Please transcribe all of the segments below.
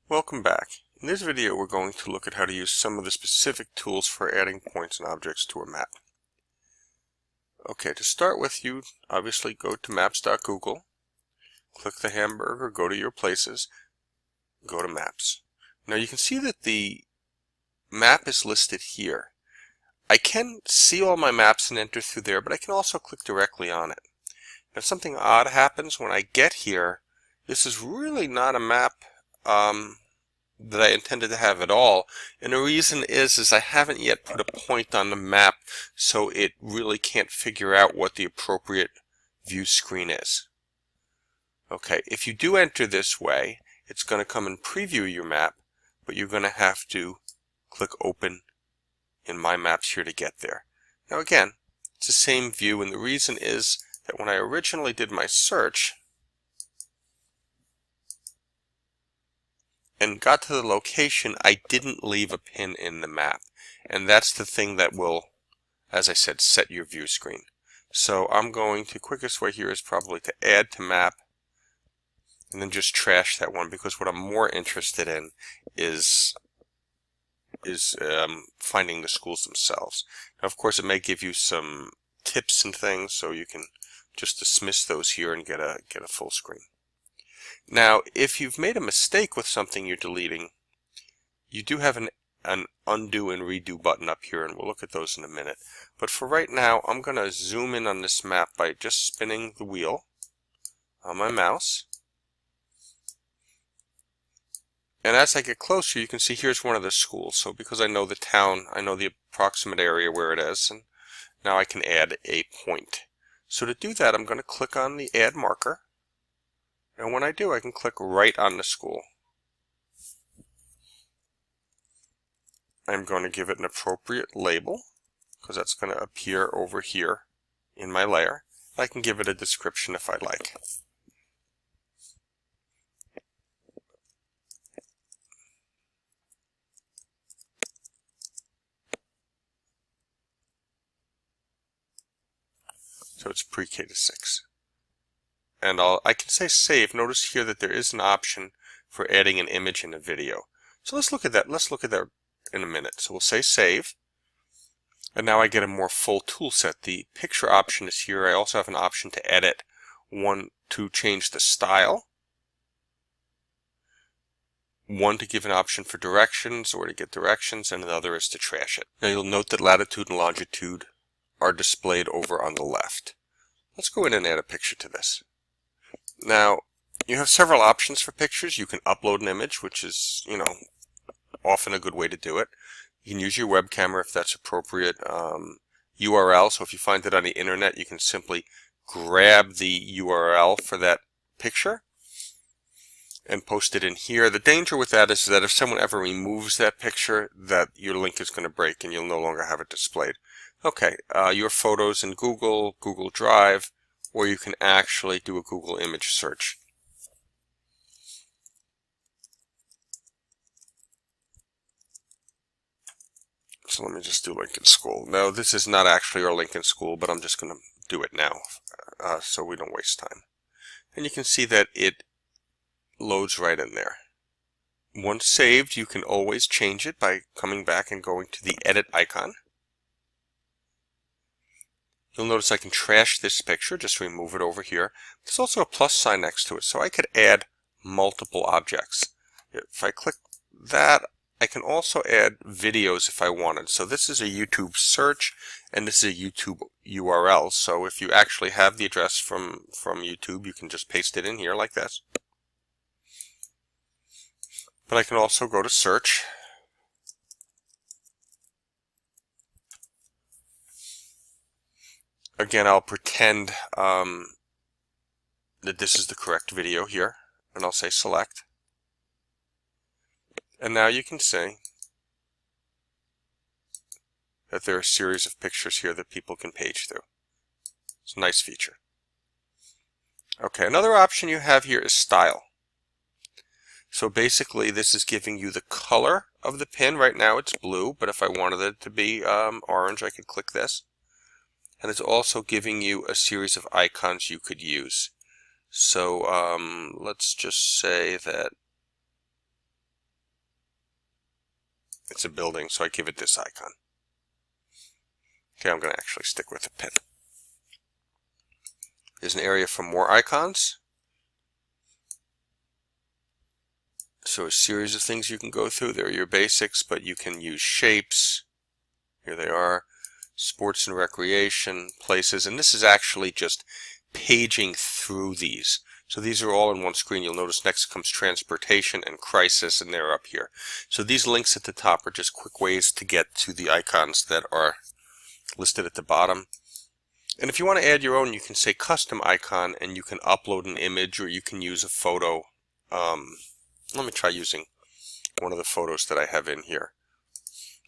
Welcome back. In this video we're going to look at how to use some of the specific tools for adding points and objects to a map. Okay, to start with, you obviously go to maps.google, click the hamburger, go to your places, go to maps. Now you can see that the map is listed here. I can see all my maps and enter through there, but I can also click directly on it. Now something odd happens when I get here. This is really not a map that I intended to have at all, and the reason is I haven't yet put a point on the map, so it really can't figure out what the appropriate view screen is. Okay, if you do enter this way, it's going to come and preview your map, but you're going to have to click open in My Maps here to get there. Now again, it's the same view, and the reason is that when I originally did my search and got to the location, I didn't leave a pin in the map. And that's the thing that will, as I said, set your view screen. So I'm going to, quickest way here is probably to add to map and then just trash that one, because what I'm more interested in is finding the schools themselves. Now, of course, it may give you some tips and things, so you can just dismiss those here and get a full screen. Now, if you've made a mistake with something you're deleting, you do have an undo and redo button up here, and we'll look at those in a minute. But for right now, I'm going to zoom in on this map by just spinning the wheel on my mouse. And as I get closer, you can see here's one of the schools. So because I know the town, I know the approximate area where it is, and now I can add a point. So to do that, I'm going to click on the add marker. And when I do, I can click right on the school. I'm going to give it an appropriate label, because that's going to appear over here in my layer. I can give it a description if I like. So it's pre-K to 6. And I can say save. Notice here that there is an option for adding an image and a video. So let's look at that. Let's look at that in a minute. So we'll say save. And now I get a more full tool set. The picture option is here. I also have an option to edit. One to change the style. One to give an option for directions or to get directions, and another is to trash it. Now you'll note that latitude and longitude are displayed over on the left. Let's go in and add a picture to this. Now, you have several options for pictures. You can upload an image, which is, often a good way to do it. You can use your web camera if that's appropriate. URL, so if you find it on the internet, you can simply grab the URL for that picture and post it in here. The danger with that is that if someone ever removes that picture, that your link is going to break and you'll no longer have it displayed. Okay, your photos in Google, Google Drive, or you can actually do a Google image search. So let me just do Lincoln School. Now, this is not actually our Lincoln School, but I'm just going to do it now so we don't waste time. And you can see that it loads right in there. Once saved, you can always change it by coming back and going to the edit icon. You'll notice I can trash this picture, just remove it over here. There's also a plus sign next to it, so I could add multiple objects. If I click that, I can also add videos if I wanted. So this is a YouTube search, and this is a YouTube URL. So if you actually have the address from YouTube, you can just paste it in here like this. But I can also go to search. Again, I'll pretend that this is the correct video here, and I'll say select. And now you can see that there are a series of pictures here that people can page through. It's a nice feature. Okay, another option you have here is style. So basically this is giving you the color of the pin. Right now it's blue, but if I wanted it to be orange, I could click this. And it's also giving you a series of icons you could use. So let's just say that it's a building, so I give it this icon. Okay, I'm going to actually stick with a pin. There's an area for more icons. So a series of things you can go through. There are your basics, but you can use shapes. Here they are. Sports and recreation, places, and this is actually just paging through these. So these are all in one screen. You'll notice next comes transportation and crisis, and they're up here. So these links at the top are just quick ways to get to the icons that are listed at the bottom. And if you want to add your own, you can say custom icon, and you can upload an image, or you can use a photo. Let me try using one of the photos that I have in here.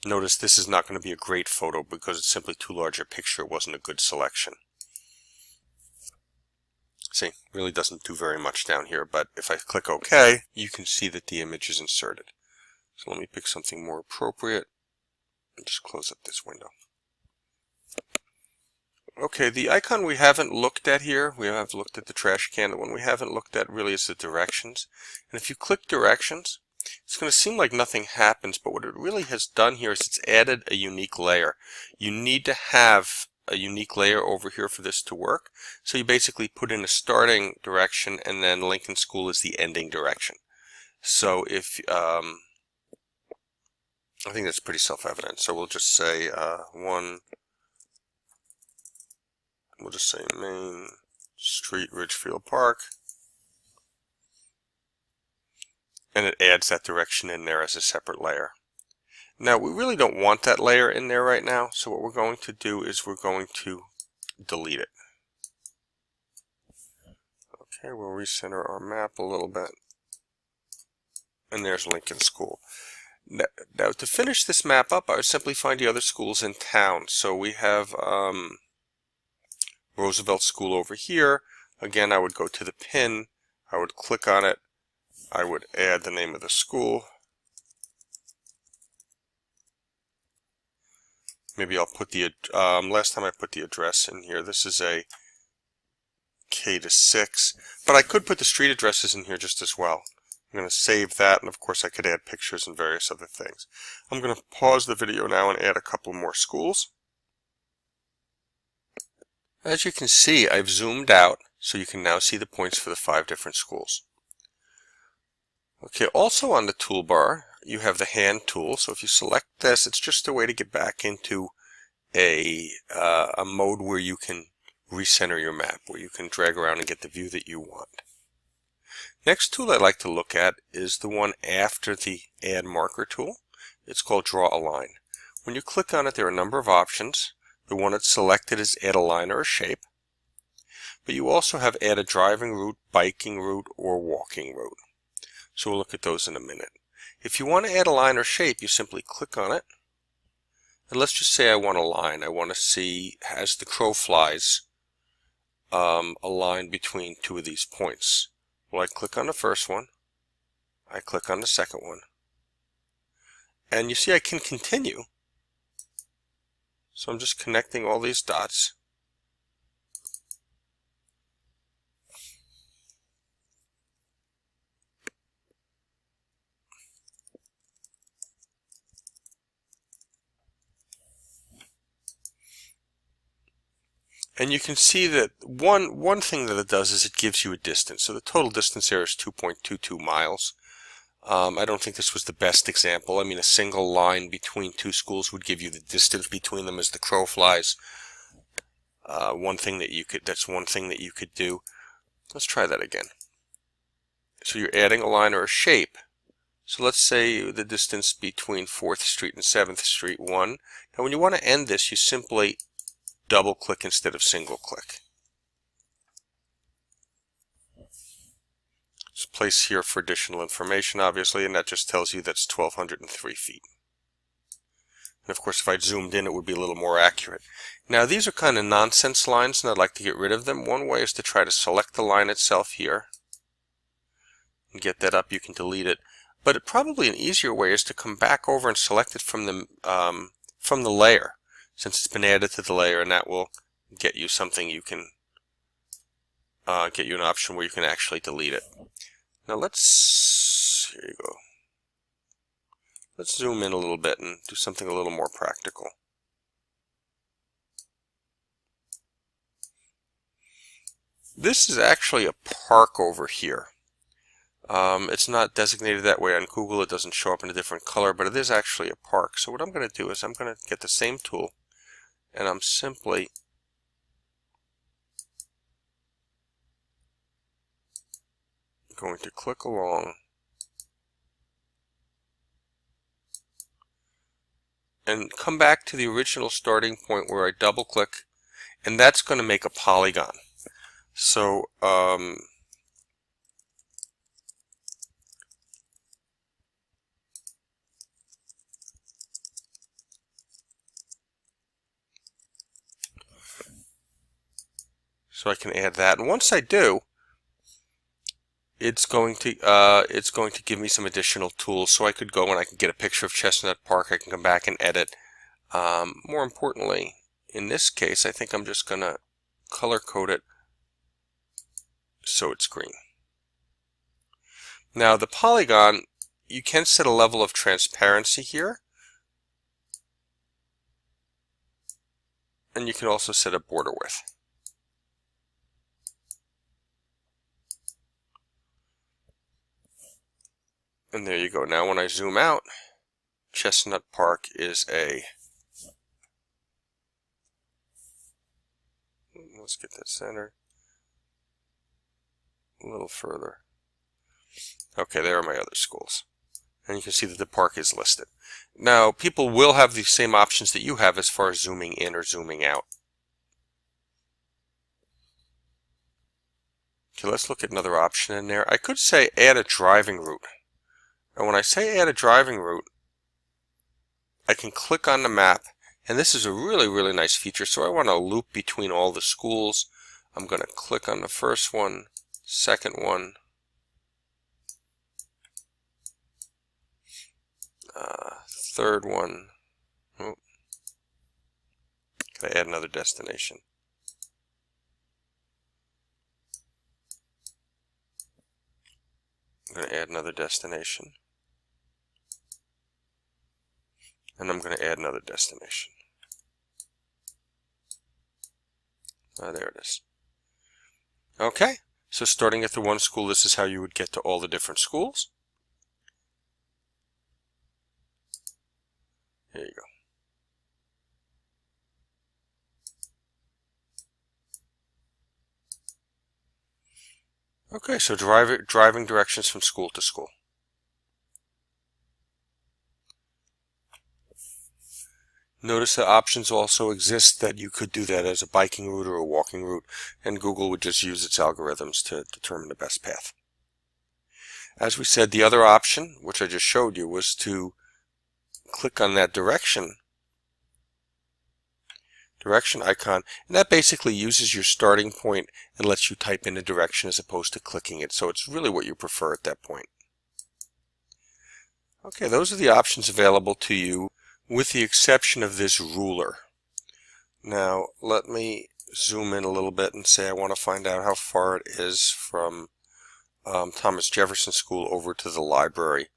Notice this is not going to be a great photo because it's simply too large a picture. It wasn't a good selection. See, really doesn't do very much down here, but if I click OK, you can see that the image is inserted. So let me pick something more appropriate and just close up this window. Okay, the icon we haven't looked at here, we have looked at the trash can. The one we haven't looked at really is the directions. And if you click directions, it's going to seem like nothing happens, but what it really has done here is it's added a unique layer. You need to have a unique layer over here for this to work. So you basically put in a starting direction, and then Lincoln School is the ending direction. So if, I think that's pretty self-evident. So we'll just say we'll just say Main Street, Ridgefield Park. And it adds that direction in there as a separate layer. Now, we really don't want that layer in there right now, so what we're going to do is we're going to delete it. Okay, we'll recenter our map a little bit. And there's Lincoln School. Now, to finish this map up, I would simply find the other schools in town. So we have Roosevelt School over here. Again, I would go to the pin, I would click on it, I would add the name of the school. Maybe I'll put the, last time I put the address in here, this is a K to 6, but I could put the street addresses in here just as well. I'm going to save that, and of course I could add pictures and various other things. I'm going to pause the video now and add a couple more schools. As you can see, I've zoomed out, so you can now see the points for the 5 different schools. Okay, also on the toolbar, you have the hand tool. So if you select this, it's just a way to get back into a mode where you can recenter your map, where you can drag around and get the view that you want. Next tool I'd like to look at is the one after the Add Marker tool. It's called Draw a Line. When you click on it, there are a number of options. The one that's selected is Add a Line or a Shape. But you also have Add a Driving Route, Biking Route, or Walking Route. So we'll look at those in a minute. If you want to add a line or shape, you simply click on it. And let's just say I want a line. I want to see, as the crow flies, a line between two of these points. Well, I click on the first one. I click on the second one. And you see I can continue. So I'm just connecting all these dots. And you can see that one thing that it does is it gives you a distance. So the total distance there is 2.22 miles. I don't think this was the best example. I mean, a single line between two schools would give you the distance between them as the crow flies. That's one thing that you could do. Let's try that again. So you're adding a line or a shape. So let's say the distance between 4th Street and 7th Street, 1. Now when you want to end this, you simply double click instead of single click. It's place here for additional information, obviously, and that just tells you that's 1,203 feet. And of course, if I'd zoomed in, it would be a little more accurate. Now, these are kind of nonsense lines, and I'd like to get rid of them. One way is to try to select the line itself here and get that up. You can delete it. But probably an easier way is to come back over and select it from the layer, since it's been added to the layer, and that will get you something you can get you an option where you can actually delete it. Now here you go. Let's zoom in a little bit and do something a little more practical. This is actually a park over here. It's not designated that way on Google. It doesn't show up in a different color, but it is actually a park. So what I'm going to do is I'm going to get the same tool, and I'm simply going to click along and come back to the original starting point where I double click, and that's going to make a polygon. So I can add that, and once I do, it's going to give me some additional tools. So I could go and I can get a picture of Chestnut Park. I can come back and edit. More importantly, in this case, I think I'm just going to color code it so it's green. Now the polygon, you can set a level of transparency here, and you can also set a border width. And there you go. Now when I zoom out, Chestnut Park is let's get that centered a little further. Okay, there are my other schools. And you can see that the park is listed. Now, people will have the same options that you have as far as zooming in or zooming out. Okay, let's look at another option in there. I could say add a driving route. And when I say add a driving route, I can click on the map, and this is a really nice feature. So I want to loop between all the schools. I'm going to click on the first one, second one, third one. Oh. Can I add another destination? I'm going to add another destination. And I'm going to add another destination. There it is. Okay, so starting at the one school, this is how you would get to all the different schools. There you go. Okay, so driving directions from school to school. Notice that options also exist that you could do that as a biking route or a walking route, and Google would just use its algorithms to determine the best path. As we said, the other option, which I just showed you, was to click on that direction icon, and that basically uses your starting point and lets you type in a direction as opposed to clicking it. So it's really what you prefer at that point. Okay, those are the options available to you, with the exception of this ruler. Now let me zoom in a little bit and say I want to find out how far it is from Thomas Jefferson School over to the library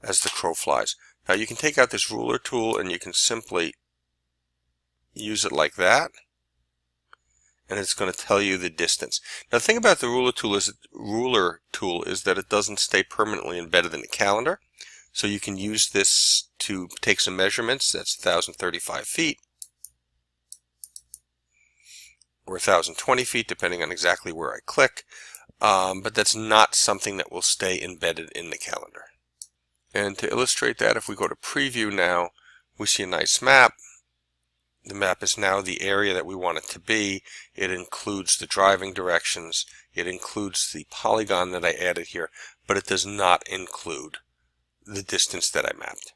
as the crow flies. Now you can take out this ruler tool and you can simply use it like that, and it's going to tell you the distance. Now the thing about the ruler tool is that it doesn't stay permanently embedded in the calendar. So you can use this to take some measurements. That's 1,035 feet or 1,020 feet, depending on exactly where I click. But that's not something that will stay embedded in the calendar. And to illustrate that, if we go to preview now, we see a nice map. The map is now the area that we want it to be. It includes the driving directions. It includes the polygon that I added here, but it does not include the distance that I mapped.